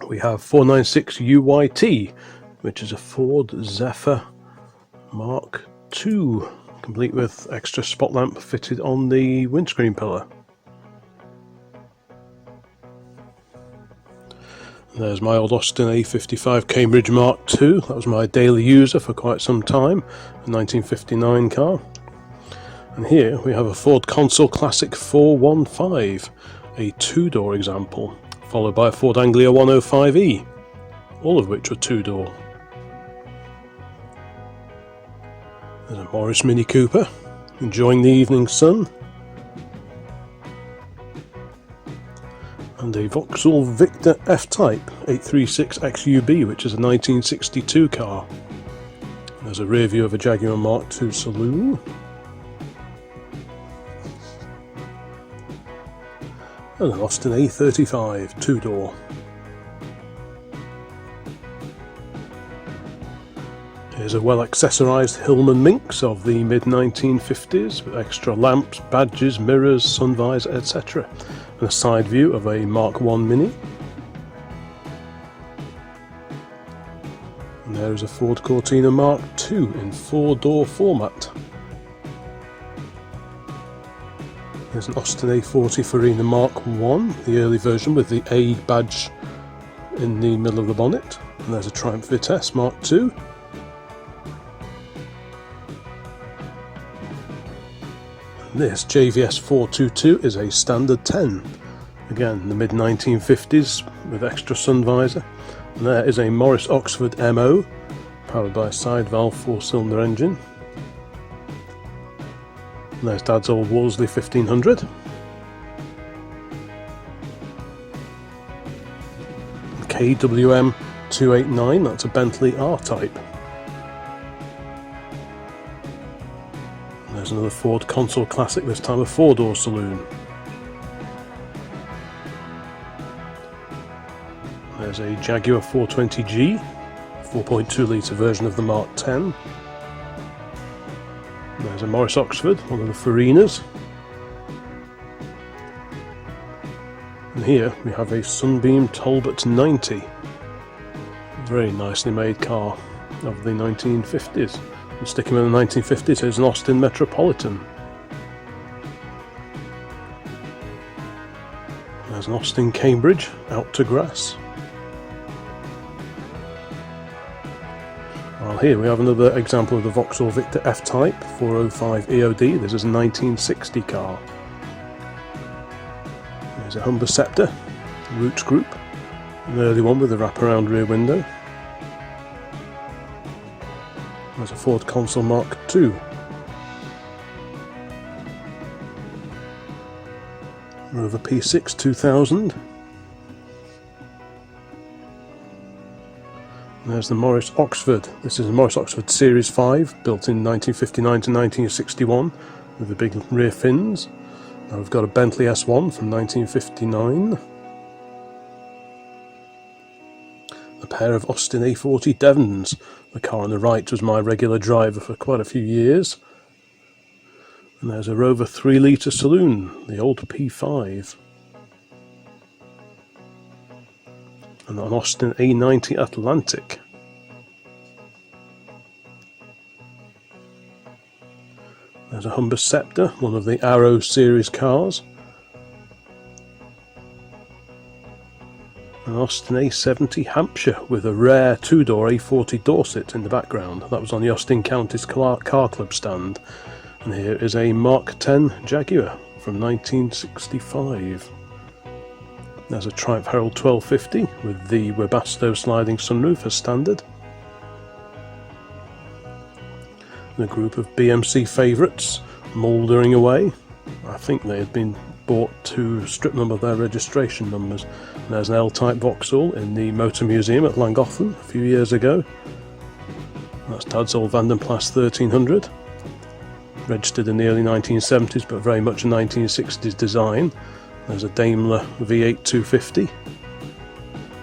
we have 496 UYT, which is a Ford Zephyr Mark II, complete with extra spot lamp fitted on the windscreen pillar. There's my old Austin A55 Cambridge Mark II. That was my daily user for quite some time, a 1959 car. And here we have a Ford Consul Classic 415, a two-door example, followed by a Ford Anglia 105e, all of which were two-door. There's a Morris Mini Cooper, enjoying the evening sun. And a Vauxhall Victor F-Type 836 XUB, which is a 1962 car. There's a rear view of a Jaguar Mark II saloon. And an Austin A35 two-door. Here's a well-accessorised Hillman Minx of the mid-1950s with extra lamps, badges, mirrors, sun visor, etc. And a side view of a Mark I Mini. And there is a Ford Cortina Mark II in four-door format. There's an Austin A40 Farina Mark I, the early version with the A badge in the middle of the bonnet. And there's a Triumph Vitesse Mark II. This JVS 422 is a standard 10, again the mid-1950s with extra sun visor. And there is a Morris Oxford MO, powered by a side valve 4-cylinder engine. And there's Dad's old Wolseley 1500. KWM 289, that's a Bentley R-Type. There's another Ford Consul Classic, this time a four-door saloon. There's a Jaguar 420G, 4.2 litre version of the Mark X. There's a Morris Oxford, one of the Farinas. And here we have a Sunbeam Talbot 90, very nicely made car of the 1950s. And sticking with the 1950s, there's an Austin Metropolitan. There's an Austin Cambridge, out to grass. Well, here we have another example of the Vauxhall Victor F-Type 405 EOD. This is a 1960 car. There's a Humber Scepter, Roots Group, an early one with a wraparound rear window. There's a Ford Consul Mark II. Rover P6 2000. And there's the Morris Oxford. This is a Morris Oxford Series 5, built in 1959 to 1961, with the big rear fins. Now we've got a Bentley S1 from 1959. A pair of Austin A40 Devons. The car on the right was my regular driver for quite a few years. And there's a Rover 3 litre saloon, the old P5. And an Austin A90 Atlantic. There's a Humber Scepter, one of the Arrow series cars. An Austin A70 Hampshire with a rare two-door A40 Dorset in the background. That was on the Austin County's Car Club stand. And here is a Mark X Jaguar from 1965. There's a Triumph Herald 1250 with the Webasto sliding sunroof as standard. And a group of BMC favourites mouldering away. I think they had been bought to strip number their registration numbers. And there's an L-Type Vauxhall in the Motor Museum at Llangollen a few years ago. That's Dad's old Vandenplas 1300. Registered in the early 1970s, but very much a 1960s design. There's a Daimler V8 250.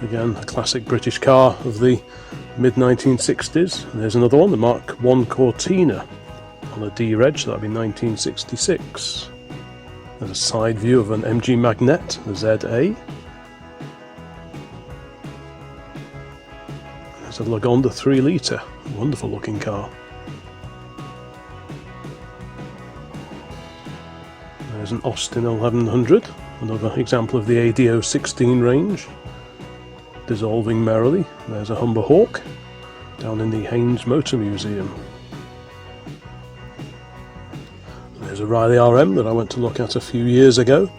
Again, a classic British car of the mid-1960s. And there's another one, the Mark I Cortina on a D-Reg, so that'll be 1966. There's a side view of an MG Magnet, the ZA. It's a Lagonda 3 litre, wonderful looking car. There's an Austin 1100, another example of the ADO 16 range, dissolving merrily. There's a Humber Hawk down in the Haynes Motor Museum. There's a Riley RM that I went to look at a few years ago,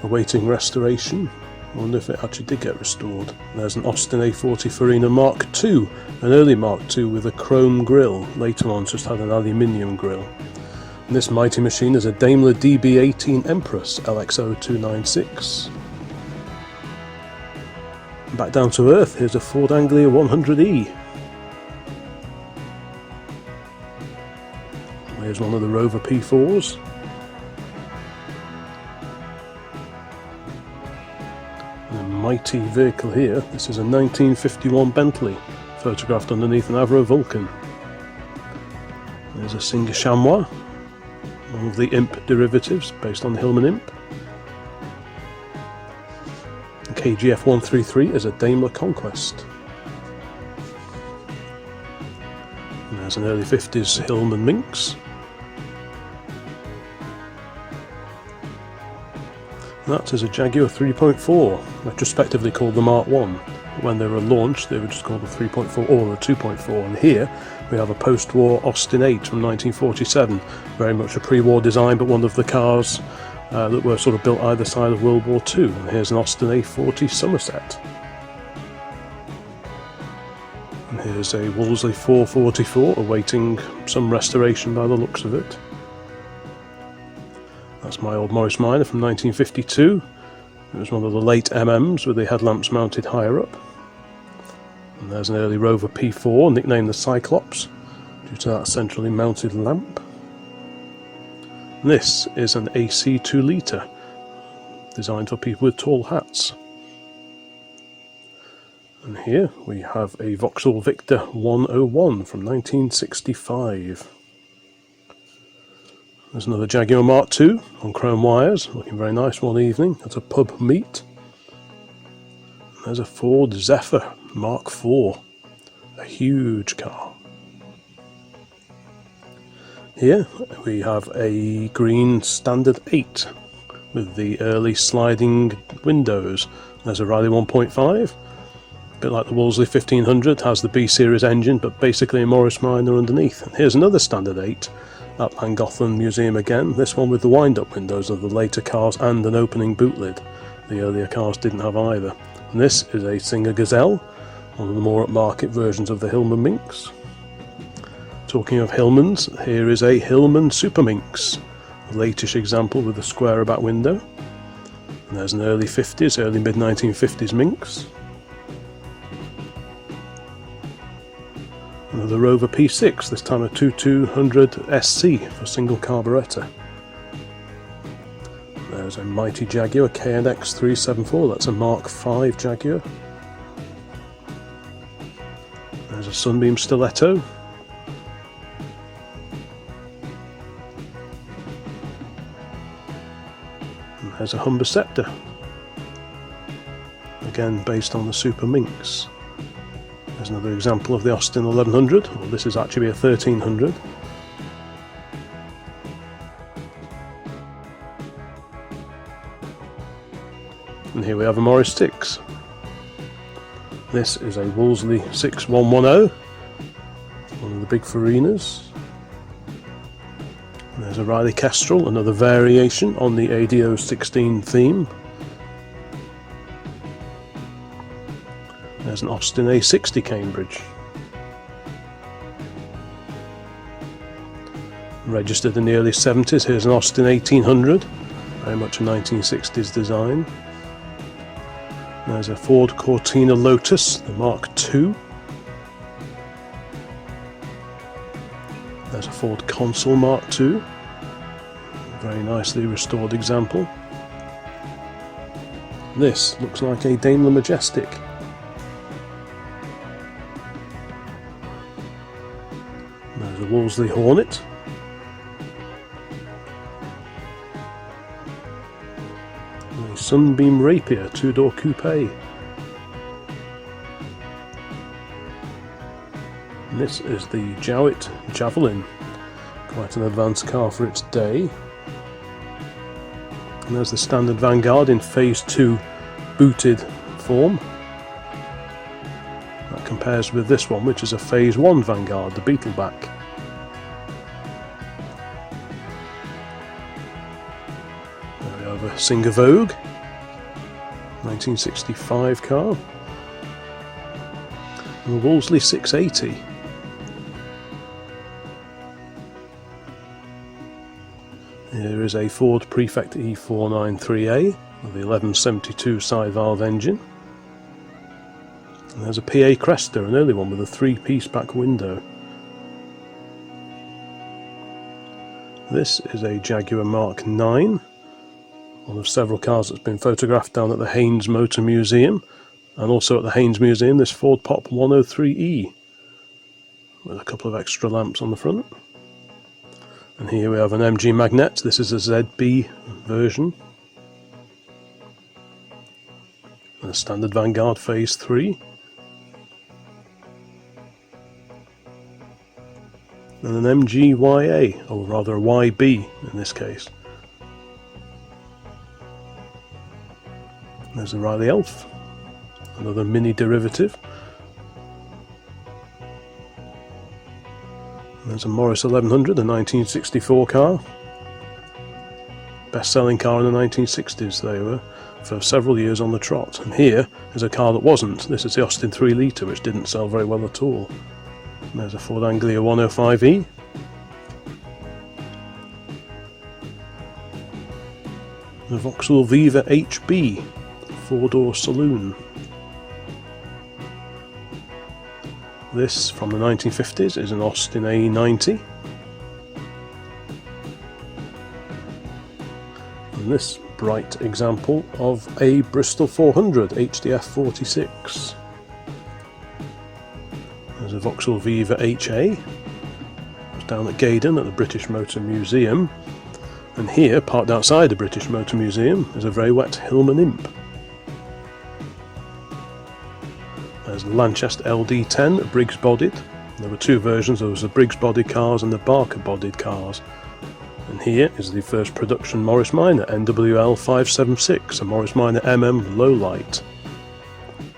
awaiting restoration. I wonder if it actually did get restored. There's an Austin A40 Farina Mark II, an early Mark II with a chrome grille. Later on just had an aluminium grille. And this mighty machine is a Daimler DB18 Empress LX0296. Back down to earth, here's a Ford Anglia 100E. Here's one of the Rover P4s. And a mighty vehicle here. This is a 1951 Bentley, photographed underneath an Avro Vulcan. There's a Singer Chamois, one of the Imp derivatives based on the Hillman Imp. The KGF 133 is a Daimler Conquest. And there's an early 50s Hillman Minx. That is a Jaguar 3.4, retrospectively called the Mark I. When they were launched, they were just called the 3.4 or the 2.4. And here we have a post-war Austin 8 from 1947, very much a pre-war design, but one of the cars that were sort of built either side of World War II. And here's an Austin A40 Somerset. And here's a Wolseley 444 awaiting some restoration by the looks of it. That's my old Morris Minor from 1952. It was one of the late MMs with the headlamps mounted higher up. And there's an early Rover P4, nicknamed the Cyclops, due to that centrally mounted lamp. And this is an AC 2 litre, designed for people with tall hats. And here we have a Vauxhall Victor 101 from 1965. There's another Jaguar Mark II on chrome wires, looking very nice one evening at a pub meet. There's a Ford Zephyr Mark IV, a huge car. Here we have a green Standard 8 with the early sliding windows. There's a Riley 1.5, a bit like the Wolseley 1500, has the B series engine but basically a Morris Minor underneath. And here's another Standard 8 at Llangollen Museum again, this one with the wind-up windows of the later cars and an opening boot lid. The earlier cars didn't have either. And this is a Singer Gazelle, one of the more upmarket versions of the Hillman Minx. Talking of Hillmans, here is a Hillman Super Minx, a latish example with a square back window. And there's an early 50s, early mid-1950s Minx. Another Rover P6, this time a 2200 SC for single carburettor. There's a mighty Jaguar KNX 374, that's a Mark V Jaguar. There's a Sunbeam Stiletto. And there's a Humber Scepter, again based on the Super Minx. There's another example of the Austin 1100, well, this is actually a 1300. And here we have a Morris 6. This is a Wolseley 6110, one of the big Farinas. And there's a Riley Kestrel, another variation on the ADO 16 theme. There's an Austin A60 Cambridge. Registered in the early 70s, here's an Austin 1800, very much a 1960s design. There's a Ford Cortina Lotus, the Mark II. There's a Ford Consul Mark II, very nicely restored example. This looks like a Daimler Majestic. There's a Wolseley Hornet. A Sunbeam Rapier two-door coupe. This is the Jowett Javelin, quite an advanced car for its day. And there's the standard Vanguard in Phase 2 booted form. That compares with this one, which is a Phase 1 Vanguard, the Beetleback. There we have a Singer Vogue, 1965 car. And the Wolseley 680. Here is a Ford Prefect E493A with the 1172 side valve engine. And there's a PA Cresta, an early one with a 3-piece back window. This is a Jaguar Mark 9, one of several cars that's been photographed down at the Haynes Motor Museum, and also at the Haynes Museum this Ford Pop 103E with a couple of extra lamps on the front. And here we have an MG Magnet. This is a ZB version. And a standard Vanguard Phase 3. And an MG YA, or rather a YB in this case. There's a Riley Elf, another mini derivative. There's a Morris 1100, a 1964 car. Best-selling car in the 1960s, they were, for several years on the trot. And here is a car that wasn't. This is the Austin 3 litre, which didn't sell very well at all. And there's a Ford Anglia 105E. The Vauxhall Viva HB, 4-door saloon. This, from the 1950s, is an Austin A90. And this bright example of a Bristol 400 HDF 46. There's a Vauxhall Viva HA. It's down at Gaydon at the British Motor Museum. And here, parked outside the British Motor Museum, is a very wet Hillman Imp. There's the Lanchester LD10, Briggs bodied. There were two versions, there was the Briggs bodied cars and the Barker bodied cars. And here is the first production Morris Minor NWL 576, a Morris Minor MM lowlight.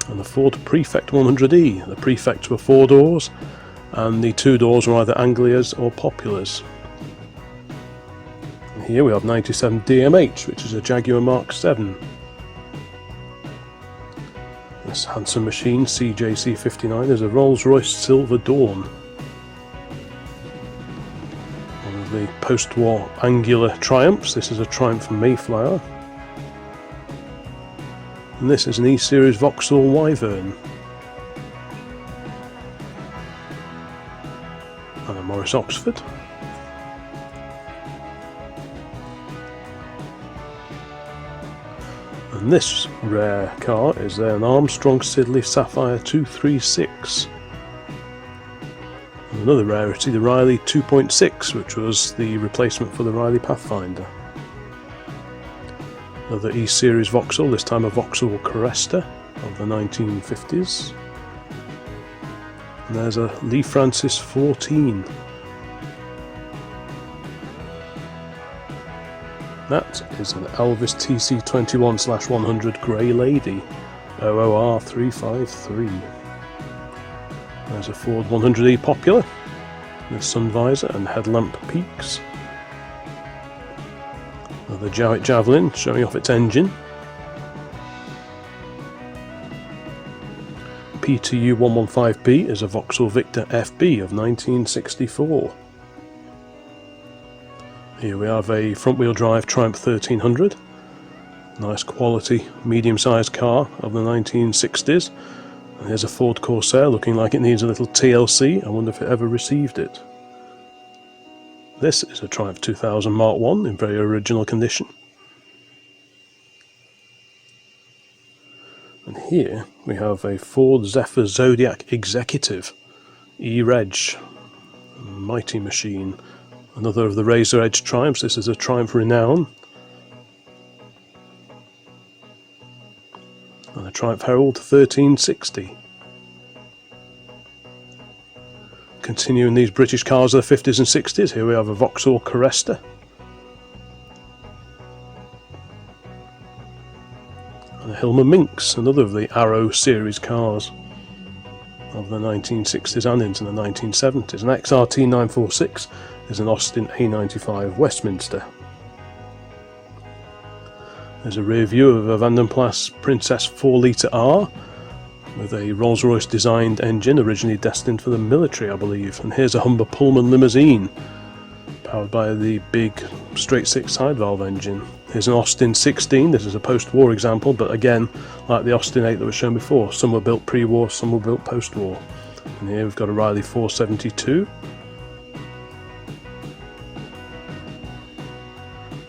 And the Ford Prefect 100E. The Prefects were 4 doors, and the 2 doors were either Anglias or Populars. And here we have 97 DMH, which is a Jaguar Mark 7. This handsome machine, CJC59, is a Rolls-Royce Silver Dawn. One of the post-war angular Triumphs. This is a Triumph Mayflower. And this is an E-Series Vauxhall Wyvern. And a Morris Oxford. And this rare car is an Armstrong Siddeley Sapphire 236. And another rarity, the Riley 2.6, which was the replacement for the Riley Pathfinder. Another E-Series Vauxhall, this time a Vauxhall Cresta of the 1950s. And there's a Lee Francis 14. That is an Elvis TC21/100 Grey Lady, OOR 353. There's a Ford 100E Popular with sun visor and headlamp peaks. Another Jowett Javelin showing off its engine. PTU 115B is a Vauxhall Victor FB of 1964. Here we have a front-wheel drive Triumph 1300, nice quality medium-sized car of the 1960s. And here's a Ford Corsair looking like it needs a little TLC. I wonder if it ever received it. This is a Triumph 2000 Mark 1 in very original condition. And here we have a Ford Zephyr Zodiac Executive E-Reg, mighty machine. Another of the Razor Edge Triumphs. This is a Triumph Renown. And a Triumph Herald 1360. Continuing these British cars of the 50s and 60s, here we have a Vauxhall Cresta. And a Hillman Minx, another of the Arrow series cars of the 1960s and into the 1970s. An XRT 946 is an Austin A95 Westminster. There's a rear view of a Van den Plas Princess 4-litre R with a Rolls-Royce designed engine, originally destined for the military, I believe. And here's a Humber Pullman limousine, powered by the big straight six side valve engine. Here's an Austin 16, this is a post-war example, but again, like the Austin 8 that was shown before, some were built pre-war, some were built post-war. And here we've got a Riley 472.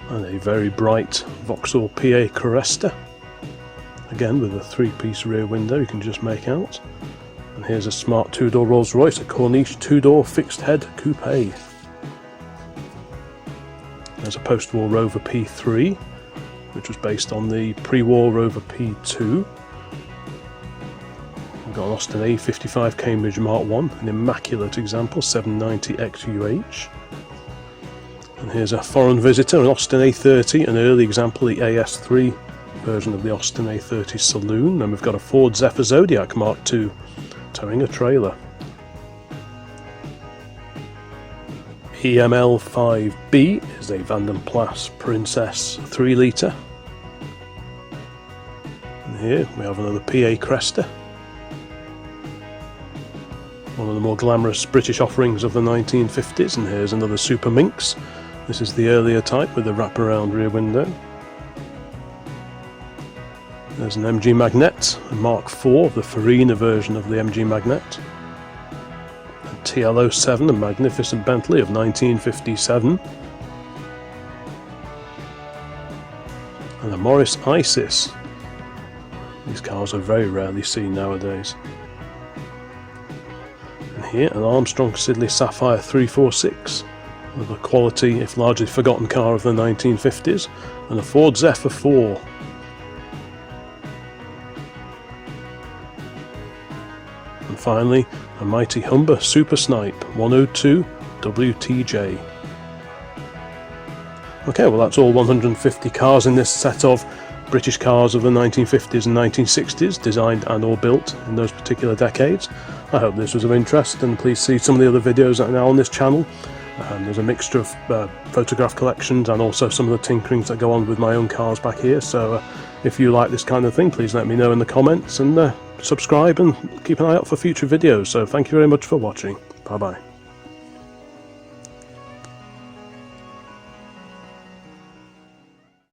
And a very bright Vauxhall PA Cresta. Again with a 3-piece rear window you can just make out. And here's a smart 2-door Rolls-Royce, a Corniche 2-door fixed head coupe. There's a post-war Rover P3, which was based on the pre-war Rover P2. We've got an Austin A55 Cambridge Mark 1, an immaculate example, 790 XUH. And here's a foreign visitor, an Austin A30, an early example, the AS3 version of the Austin A30 Saloon. And we've got a Ford Zephyr Zodiac Mark II towing a trailer. EML5B is a Van den Plas Princess 3-litre. And here we have another PA Cresta, one of the more glamorous British offerings of the 1950s. And here's another Super Minx. This is the earlier type with the wraparound rear window. There's an MG Magnet, a Mark IV, the Farina version of the MG Magnet. A TL07, a magnificent Bentley of 1957. And a Morris Isis. These cars are very rarely seen nowadays. And here an Armstrong Siddeley Sapphire 346. With a quality, if largely forgotten, car of the 1950s, and a Ford Zephyr 4. And finally, a mighty Humber Super Snipe 102 WTJ. Okay, well that's all 150 cars in this set of British cars of the 1950s and 1960s, designed and or built in those particular decades. I hope this was of interest, and please see some of the other videos that are now on this channel. There's a mixture of photograph collections and also some of the tinkerings that go on with my own cars back here. So if you like this kind of thing, please let me know in the comments, and subscribe and keep an eye out for future videos. So thank you very much for watching. Bye bye.